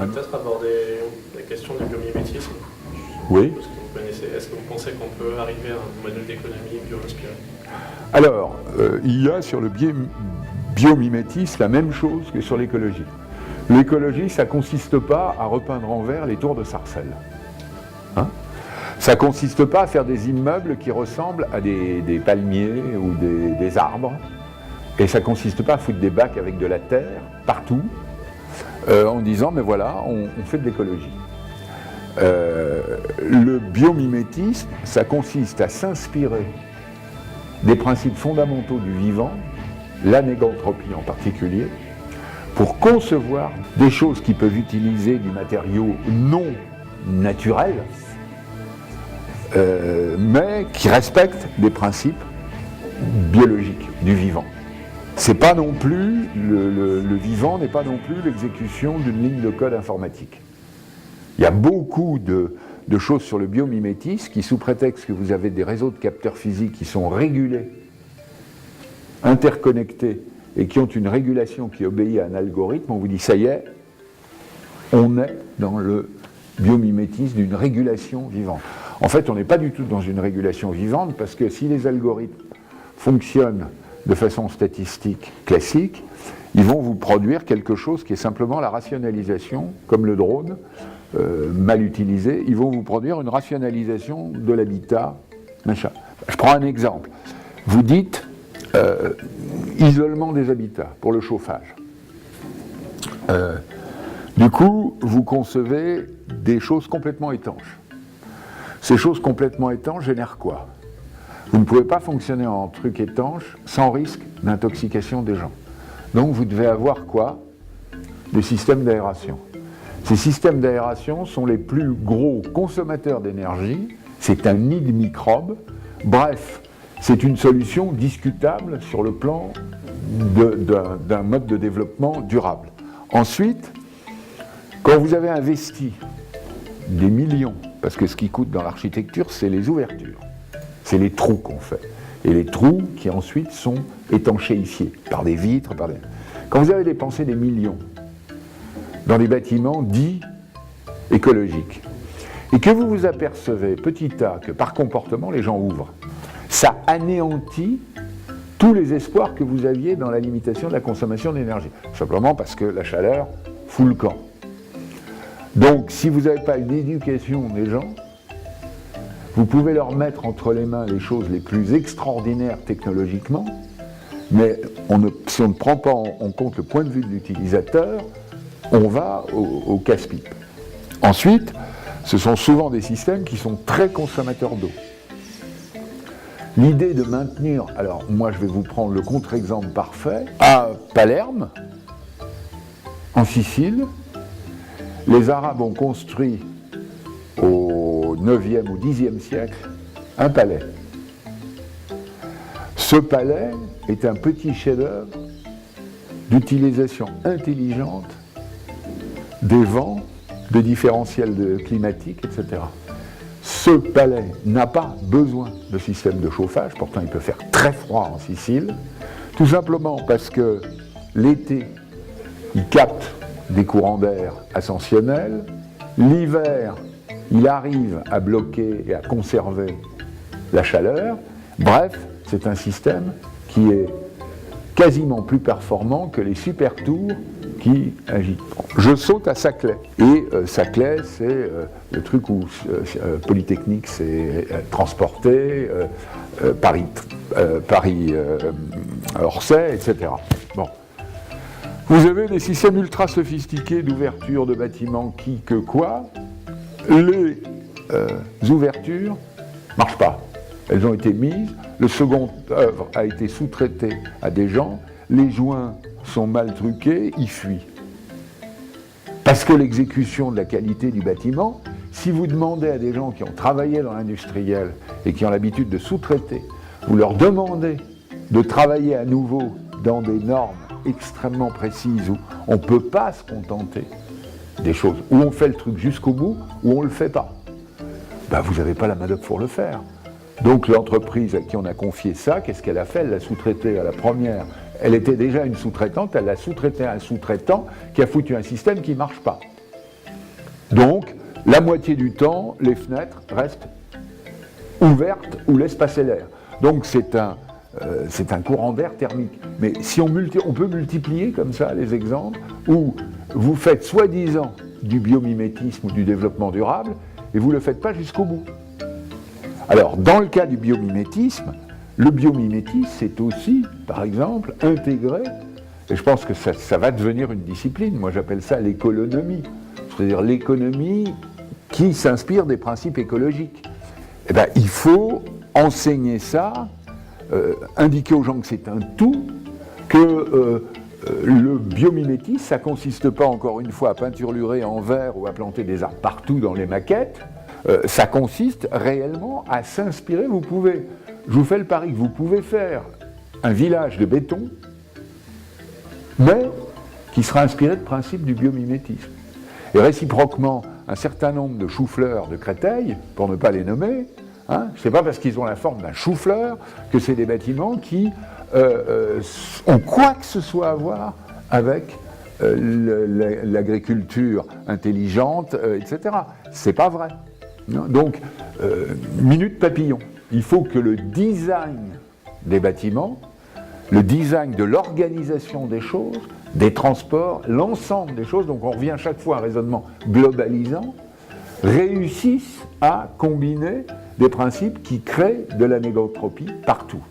Peut-être aborder la question du biomimétisme. Oui. Parce que vous connaissez. Est-ce que vous pensez qu'on peut arriver à un modèle d'économie bio-inspiré? Alors, il y a sur le biomimétisme la même chose que sur l'écologie. L'écologie, ça ne consiste pas à repeindre en vert les tours de Sarcelles. Hein? Ça ne consiste pas à faire des immeubles qui ressemblent à des palmiers ou des arbres. Et ça ne consiste pas à foutre des bacs avec de la terre partout, en disant, mais voilà, on fait de l'écologie. Le biomimétisme, ça consiste à s'inspirer des principes fondamentaux du vivant, l'anégantropie en particulier, pour concevoir des choses qui peuvent utiliser du matériau non naturel, mais qui respectent des principes biologiques du vivant. C'est pas non plus, le vivant n'est pas non plus l'exécution d'une ligne de code informatique. Il y a beaucoup de choses sur le biomimétisme qui, sous prétexte que vous avez des réseaux de capteurs physiques qui sont régulés, interconnectés, et qui ont une régulation qui obéit à un algorithme, on vous dit ça y est, on est dans le biomimétisme d'une régulation vivante. En fait, on n'est pas du tout dans une régulation vivante, parce que si les algorithmes fonctionnent de façon statistique classique, ils vont vous produire quelque chose qui est simplement la rationalisation, comme le drone, mal utilisé, ils vont vous produire une rationalisation de l'habitat, machin. Je prends un exemple. Vous dites isolement des habitats pour le chauffage. Du coup, vous concevez des choses complètement étanches. Ces choses complètement étanches génèrent quoi? Vous ne pouvez pas fonctionner en truc étanche sans risque d'intoxication des gens. Donc vous devez avoir quoi? Des systèmes d'aération. Ces systèmes d'aération sont les plus gros consommateurs d'énergie, c'est un nid de microbes, bref, c'est une solution discutable sur le plan d'un mode de développement durable. Ensuite, quand vous avez investi des millions, parce que ce qui coûte dans l'architecture, c'est les ouvertures, c'est les trous qu'on fait, et les trous qui ensuite sont étanchéifiés par des vitres, Quand vous avez dépensé des millions dans des bâtiments dits écologiques, et que vous vous apercevez petit à que par comportement les gens ouvrent, ça anéantit tous les espoirs que vous aviez dans la limitation de la consommation d'énergie, simplement parce que la chaleur fout le camp. Donc si vous n'avez pas une éducation des gens, vous pouvez leur mettre entre les mains les choses les plus extraordinaires technologiquement, mais si on ne prend pas en compte le point de vue de l'utilisateur, on va au casse-pipe. Ensuite, ce sont souvent des systèmes qui sont très consommateurs d'eau. L'idée de maintenir, alors moi je vais vous prendre le contre-exemple parfait, à Palerme, en Sicile, les Arabes ont construit au 9e ou 10e siècle un palais. Ce palais est un petit chef-d'œuvre d'utilisation intelligente des vents, des différentiels climatiques, etc. Ce palais n'a pas besoin de système de chauffage, pourtant il peut faire très froid en Sicile, tout simplement parce que l'été, il capte des courants d'air ascensionnels, l'hiver, il arrive à bloquer et à conserver la chaleur, bref, c'est un système qui est quasiment plus performant que les super tours qui agitent. Je saute à Saclay. Et Saclay, c'est le truc où Polytechnique s'est transporté, Paris-Orsay, etc. Bon. Vous avez des systèmes ultra sophistiqués d'ouverture de bâtiments qui, que quoi, les ouvertures ne marchent pas. Elles ont été mises, le second œuvre a été sous-traité à des gens, les joints sont mal truqués, ils fuient. Parce que l'exécution de la qualité du bâtiment, si vous demandez à des gens qui ont travaillé dans l'industriel et qui ont l'habitude de sous-traiter, vous leur demandez de travailler à nouveau dans des normes extrêmement précises où on ne peut pas se contenter des choses, où on fait le truc jusqu'au bout, ou on ne le fait pas. Ben, vous n'avez pas la main-d'œuvre pour le faire. Donc l'entreprise à qui on a confié ça, qu'est-ce qu'elle a fait? Elle l'a sous-traité à la première. Elle était déjà une sous-traitante, elle l'a sous-traité à un sous-traitant qui a foutu un système qui ne marche pas. Donc, la moitié du temps, les fenêtres restent ouvertes ou laissent passer l'air. Donc, c'est un courant d'air thermique. Mais si on peut multiplier comme ça les exemples où vous faites soi-disant du biomimétisme ou du développement durable et vous ne le faites pas jusqu'au bout. Alors, dans le cas du biomimétisme, le biomimétisme, c'est aussi, par exemple, intégrer, et je pense que ça va devenir une discipline, moi j'appelle ça l'économie, c'est-à-dire l'économie qui s'inspire des principes écologiques. Eh bien, il faut enseigner ça, indiquer aux gens que c'est un tout, que le biomimétisme, ça ne consiste pas, encore une fois, à peinturlurer en verre ou à planter des arbres partout dans les maquettes, ça consiste réellement à s'inspirer. Je vous fais le pari que vous pouvez faire un village de béton, mais qui sera inspiré de principes du biomimétisme. Et réciproquement, un certain nombre de choux-fleurs de Créteil, pour ne pas les nommer, hein, c'est pas parce qu'ils ont la forme d'un chou-fleur que c'est des bâtiments qui ont quoi que ce soit à voir avec l'agriculture intelligente, etc. C'est pas vrai. Non. Donc, minute papillon. Il faut que le design des bâtiments, le design de l'organisation des choses, des transports, l'ensemble des choses, donc on revient chaque fois à un raisonnement globalisant, réussissent à combiner des principes qui créent de la négantropie partout.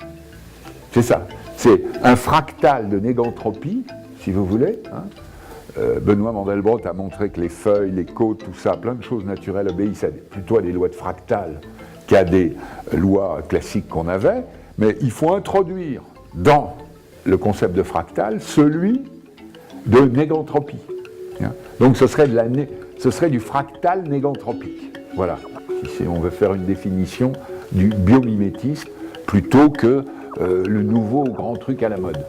C'est ça. C'est un fractal de négantropie, si vous voulez. Hein. Benoît Mandelbrot a montré que les feuilles, les côtes, tout ça, plein de choses naturelles obéissent plutôt à des lois de fractal qu'à des lois classiques qu'on avait, mais il faut introduire dans le concept de fractal celui de négantropie. Donc ce serait du fractal négantropique. Voilà, si on veut faire une définition du biomimétisme plutôt que le nouveau grand truc à la mode.